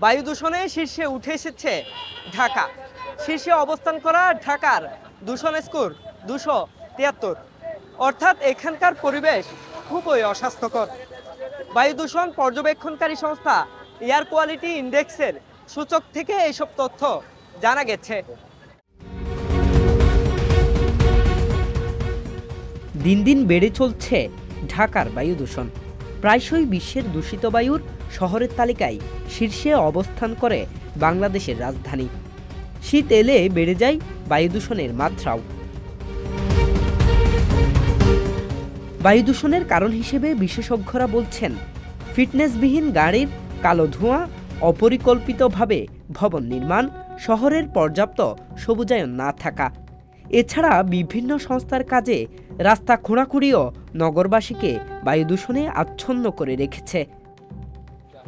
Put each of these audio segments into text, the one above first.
বায়ু দূষণে শীর্ষে উঠে এসেছে ঢাকা। শীর্ষে অবস্থান করা ঢাকার দূষণ স্কোর 273, অর্থাৎ এখানকার পরিবেশ খুবই অস্বাস্থ্যকর। বায়ু দূষণ পর্যবেক্ষণকারী সংস্থা এয়ার কোয়ালিটি ইন্ডেক্সের সূচক থেকে এইসব তথ্য জানা গেছে। দিন দিন বেড়ে চলছে ঢাকার বায়ু দূষণ। প্রায়শই বিশ্বের দূষিত বায়ুর শহরের তালিকায় শীর্ষে অবস্থান করে বাংলাদেশের রাজধানী। শীত এলে বেড়ে যায় বায়ু দূষণের মাত্রাও। বায়ু দূষণের কারণ হিসেবে বিশেষজ্ঞরা বলছেন ফিটনেসবিহীন গাড়ির কালো ধোঁয়া, অপরিকল্পিতভাবে ভবন নির্মাণ, শহরের পর্যাপ্ত সবুজায়ন না থাকা। এছাড়া বিভিন্ন সংস্থার কাজে রাস্তা খোঁড়াখুঁড়িও নগরবাসীকে বায়ু দূষণে আচ্ছন্ন করে রেখেছে।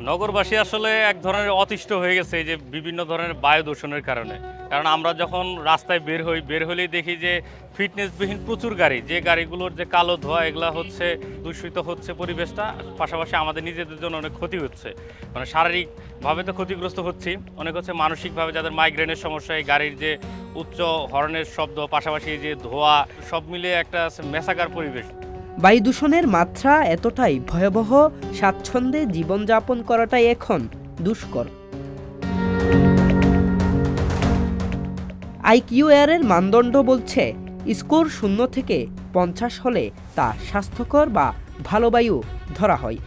নগরবাসী আসলে এক ধরনের অতিষ্ঠ হয়ে গেছে এই যে বিভিন্ন ধরনের বায়ু দূষণের কারণে। কারণ আমরা যখন রাস্তায় বের হলেই দেখি যে ফিটনেসবিহীন প্রচুর গাড়ি, যে গাড়িগুলোর যে কালো ধোঁয়া এগুলা হচ্ছে দূষিত হচ্ছে পরিবেশটা, পাশাপাশি আমাদের নিজেদের জন্য অনেক ক্ষতি হচ্ছে। মানে শারীরিকভাবে তো ক্ষতিগ্রস্ত হচ্ছি, অনেক হচ্ছে মানসিকভাবে যাদের মাইগ্রেনের সমস্যা, এই গাড়ির যে উচ্চ হর্নের শব্দ, পাশাপাশি যে ধোঁয়া, সব মিলিয়ে একটা মেসাকার পরিবেশ। বায়ু দূষণের মাত্রা এতটাই ভয়াবহ, স্বাচ্ছন্দ্যে জীবনযাপন করাটাই এখন দুষ্কর। আইকিউএয়ারের মানদণ্ড বলছে স্কোর 0 থেকে 50 হলে তা স্বাস্থ্যকর বা ভালো বায়ু ধরা হয়।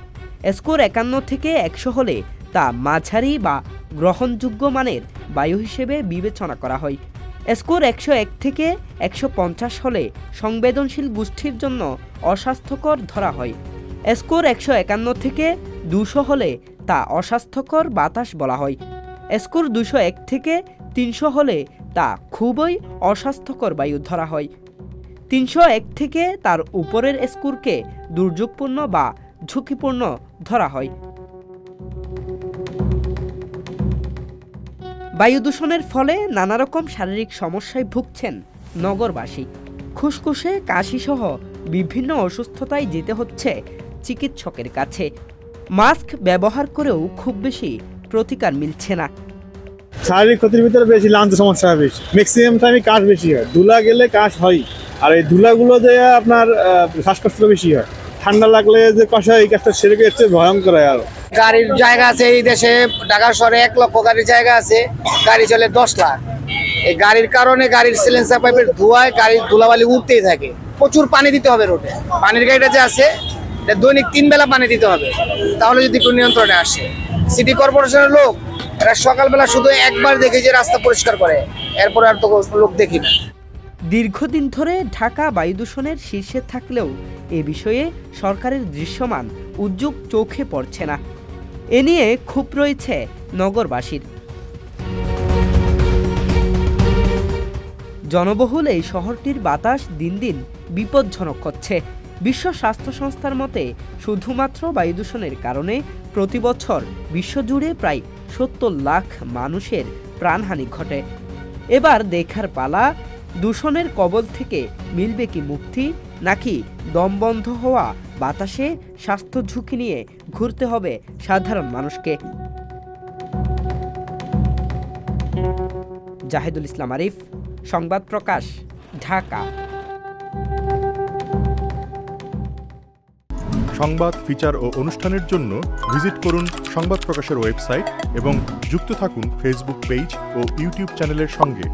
স্কোর 51 থেকে 100 হলে তা মাঝারি বা গ্রহণযোগ্য মানের বায়ু হিসেবে বিবেচনা করা হয়। স্কোর 101 থেকে 150 হলে সংবেদনশীল গোষ্ঠীর জন্য অস্বাস্থ্যকর ধরা হয়। স্কোর 151 থেকে 200 হলে তা অস্বাস্থ্যকর বাতাস বলা হয়। স্কোর 201 থেকে 300 হলে তা খুবই অস্বাস্থ্যকর বায়ু ধরা হয়। 301 থেকে তার উপরের স্কোরকে দুর্যোগপূর্ণ বা ঝুঁকিপূর্ণ ধরা হয়। বায়ু দূষণের ফলে নানা রকম শারীরিক সমস্যায় ভুগছেন নগরবাসী। খুসখুসে, কাশিসহ বিভিন্ন অসুস্থতায় যেতে হচ্ছে চিকিৎসকের কাছে। মাস্ক ব্যবহার করেও খুব বেশি প্রতিকার মিলছে না। শারীরিক ক্ষতির ভিতরে বেশি লাঞ্চ সমস্যা বেশি, ম্যাক্সিমাম টাইমে কাশ বেশি হয়। ধুলা গেলে কাশ হয়, আর এই ধুলাগুলো যে আপনার শ্বাসকষ্ট বেশি হয়। ঠান্ডা লাগলে যে কষা, এই কাজটা সেরে গেছে ভয়ঙ্কর হয়। আর গাড়ির জায়গা আছে এই দেশে, ঢাকা শহরে 1 লক্ষ গাড়ির জায়গা আছে, গাড়ি চলে 10 লাখ। এই গাড়ির কারণে গাড়ির সিলেন্সার পাইপের ধোঁয়ায় গাড়ির ধুলাবালি উঠতেই থাকে। প্রচুর পানি দিতে হবে রোডে। পানির গাড়িটা যে আছে দৈনিক 3 বেলা পানি দিতে হবে, তাহলে যদি একটু নিয়ন্ত্রণে আসে। সিটি কর্পোরেশনের লোক এরা সকালবেলা শুধু একবার দেখে যে রাস্তা পরিষ্কার করে, এরপর আর তো লোক দেখি না। দীর্ঘদিন ধরে ঢাকা বায়ু দূষণের শীর্ষে থাকলেও এ বিষয়ে সরকারের দৃশ্যমান উদ্যোগ চোখে পড়ছে না। এ নিয়ে ক্ষোভ রয়েছে নগরবাসীর। জনবহুল এই শহরটির বাতাস দিন দিন বিপজ্জনক হচ্ছে। বিশ্ব স্বাস্থ্য সংস্থার মতে শুধুমাত্র বায়ু দূষণের কারণে প্রতি বছর বিশ্বজুড়ে প্রায় 70 লাখ মানুষের প্রাণহানি ঘটে। এবার দেখার পালা, দূষণের কবল থেকে মিলবে কি মুক্তি, নাকি দমবন্ধ হওয়া বাতাসে স্বাস্থ্য ঝুঁকি নিয়ে ঘুরতে হবে সাধারণ মানুষকে। জাহিদুল ইসলাম আরিফ, সংবাদ প্রকাশ, ঢাকা। সংবাদ, ফিচার ও অনুষ্ঠানের জন্য ভিজিট করুন সংবাদ প্রকাশের ওয়েবসাইট এবং যুক্ত থাকুন ফেসবুক পেজ ও ইউটিউব চ্যানেলের সঙ্গে।